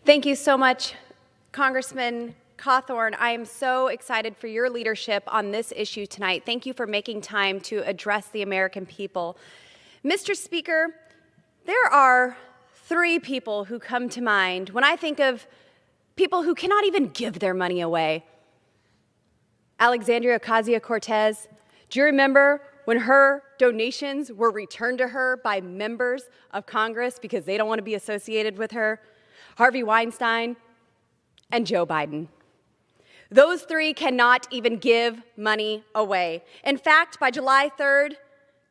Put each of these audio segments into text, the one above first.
Thank you so much, Congressman Cawthorn. I am so excited for your leadership on this issue tonight. Thank you for making time to address the American people. Mr. Speaker, there are three people who come to mind when I think of people who cannot even give their money away. Alexandria Ocasio-Cortez, do you remember when her donations were returned to her by members of Congress because they don't want to be associated with her? Harvey Weinstein and Joe Biden. Those three cannot even give money away. In fact, by July 3rd,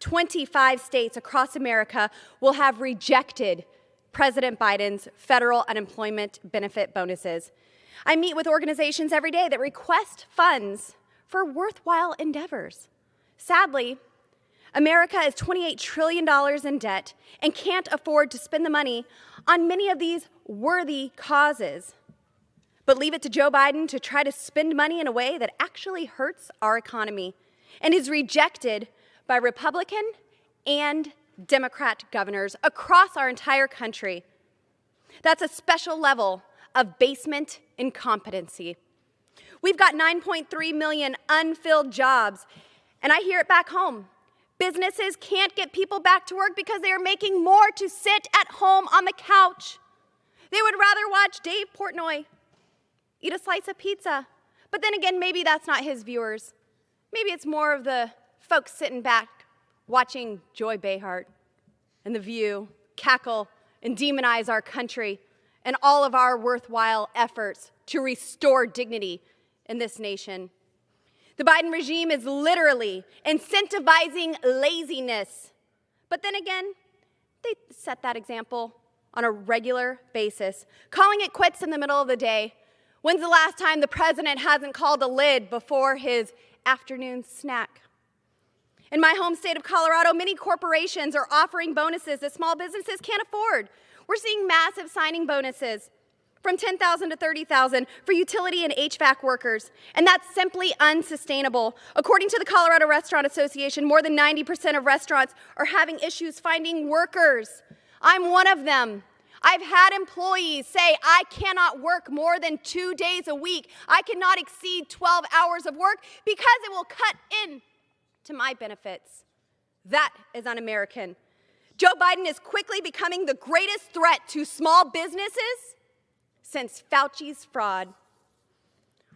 25 states across America will have rejected President Biden's federal unemployment benefit bonuses. I meet with organizations every day that request funds for worthwhile endeavors. Sadly, America is $28 trillion in debt and can't afford to spend the money on many of these worthy causes. But leave it to Joe Biden to try to spend money in a way that actually hurts our economy and is rejected by Republican and Democrat governors across our entire country. That's a special level of basement incompetency. We've got 9.3 million unfilled jobs, and I hear it back home. Businesses can't get people back to work because they are making more to sit at home on the couch. They would rather watch Dave Portnoy eat a slice of pizza. But then again, maybe that's not his viewers. Maybe it's more of the folks sitting back watching Joy Behar and The View cackle and demonize our country and all of our worthwhile efforts to restore dignity in this nation. The Biden regime is literally incentivizing laziness. But then again, they set that example on a regular basis, calling it quits in the middle of the day. When's the last time the president hasn't called a lid before his afternoon snack? In my home state of Colorado, many corporations are offering bonuses that small businesses can't afford. We're seeing massive signing bonuses from $10,000 to $30,000 for utility and HVAC workers, and that's simply unsustainable. According to the Colorado Restaurant Association, more than 90% of restaurants are having issues finding workers. I'm one of them. I've had employees say, I cannot work more than 2 days a week. I cannot exceed 12 hours of work because it will cut in to my benefits. That is un-American. Joe Biden is quickly becoming the greatest threat to small businesses since Fauci's fraud.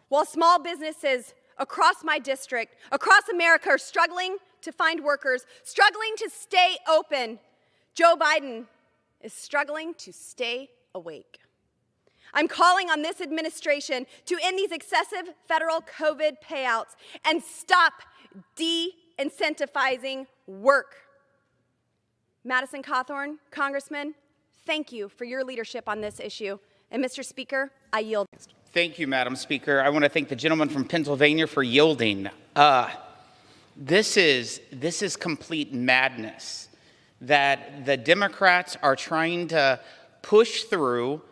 While small businesses across my district, across America, are struggling to find workers, struggling to stay open, Joe Biden is struggling to stay awake. I'm calling on this administration to end these excessive federal COVID payouts and stop de-incentivizing work. Madison Cawthorn, Congressman, thank you for your leadership on this issue. And Mr. Speaker, I yield. Thank you, Madam Speaker. I want to thank the gentleman from Pennsylvania for yielding. This is complete madness that the Democrats are trying to push through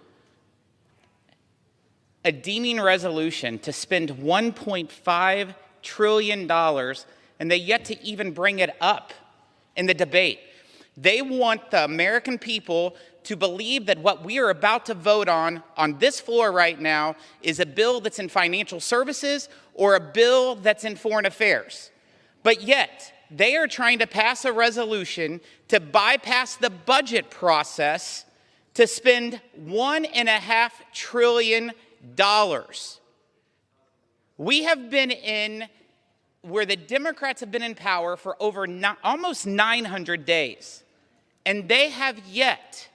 a deeming resolution to spend $1.5 trillion, and they yet to even bring it up in the debate. They want the American people to believe that what we are about to vote on this floor right now is a bill that's in financial services or a bill that's in foreign affairs. But yet, they are trying to pass a resolution to bypass the budget process to spend $1.5 trillion. We have been in where the Democrats have been in power for over almost 900 days, and they have yet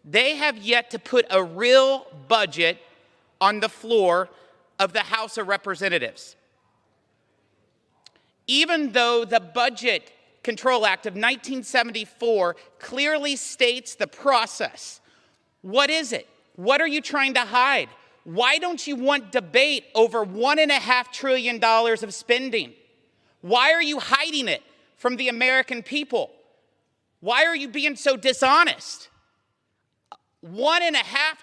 to put a real budget on the floor of the House of Representatives. Even though the Budget Control Act of 1974 clearly states the process. What is it? What are you trying to hide? Why don't you want debate over $1.5 trillion of spending? Why are you hiding it from the American people? Why are you being so dishonest? $1.5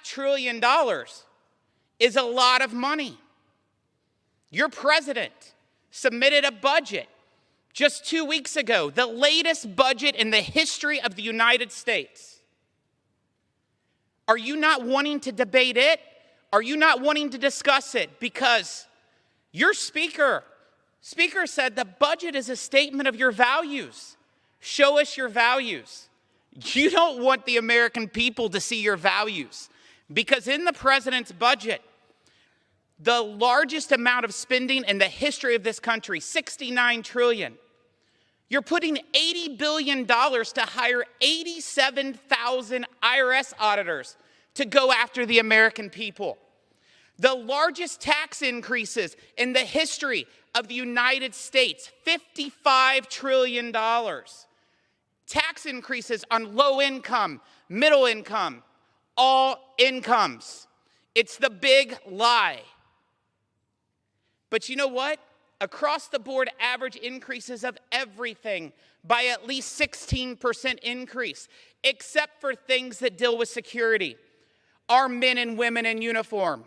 trillion is a lot of money. Your president submitted a budget just 2 weeks ago, the latest budget in the history of the United States. Are you not wanting to debate it? Are you not wanting to discuss it? Because your speaker said the budget is a statement of your values. Show us your values. You don't want the American people to see your values, because in the president's budget, the largest amount of spending in the history of this country, $69 trillion, you're putting $80 billion to hire 87,000 IRS auditors to go after the American people. The largest tax increases in the history of the United States, $55 trillion. Tax increases on low income, middle income, all incomes. It's the big lie. But you know what? Across the board, average increases of everything by at least 16% increase, except for things that deal with security. Our men and women in uniform.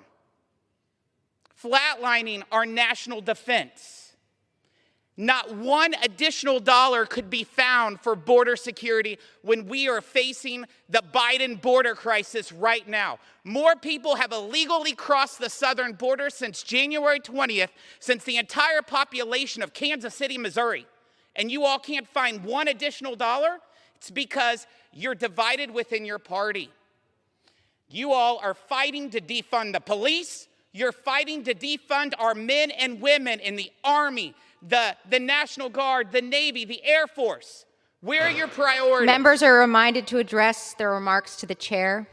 Flatlining our national defense. Not one additional dollar could be found for border security when we are facing the Biden border crisis right now. More people have illegally crossed the southern border since January 20th, since the entire population of Kansas City, Missouri. And you all can't find one additional dollar? It's because you're divided within your party. You all are fighting to defund the police. You're fighting to defund our men and women in the Army, the National Guard, the Navy, the Air Force. Where are your priorities? Members are reminded to address their remarks to the chair.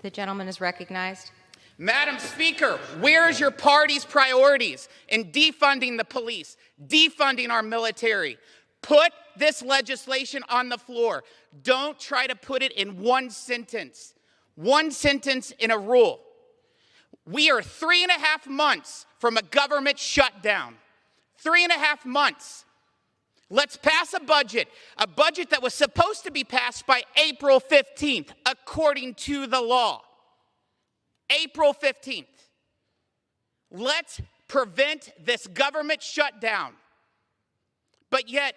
The gentleman is recognized. Madam Speaker, where is your party's priorities in defunding the police, defunding our military? Put this legislation on the floor. Don't try to put it in one sentence in a rule. We are 3.5 months from a government shutdown. 3.5 months. Let's pass a budget that was supposed to be passed by April 15th, according to the law. April 15th. Let's prevent this government shutdown. But yet,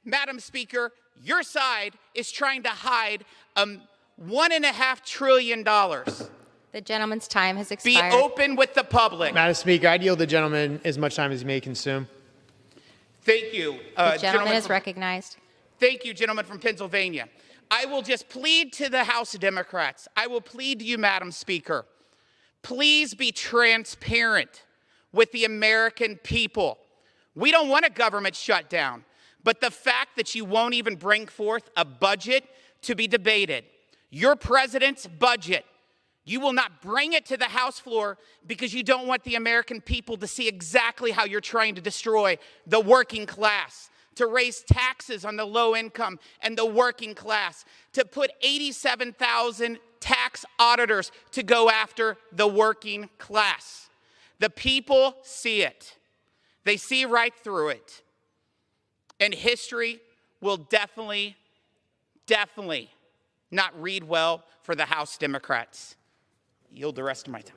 Madam Speaker, your side is trying to hide $1.5 trillion. The gentleman's time has expired. Be open with the public. Madam Speaker, I'd yield the gentleman as much time as he may consume. Thank you. The gentleman is recognized. Thank you, gentleman from Pennsylvania. I will just plead to the House Democrats. I will plead to you, Madam Speaker. Please be transparent with the American people. We don't want a government shutdown, but the fact that you won't even bring forth a budget to be debated, your president's budget, you will not bring it to the House floor because you don't want the American people to see exactly how you're trying to destroy the working class, to raise taxes on the low income and the working class, to put 87,000 tax auditors to go after the working class. The people see it. They see right through it. And history will definitely not read well for the House Democrats. Yield the rest of my time.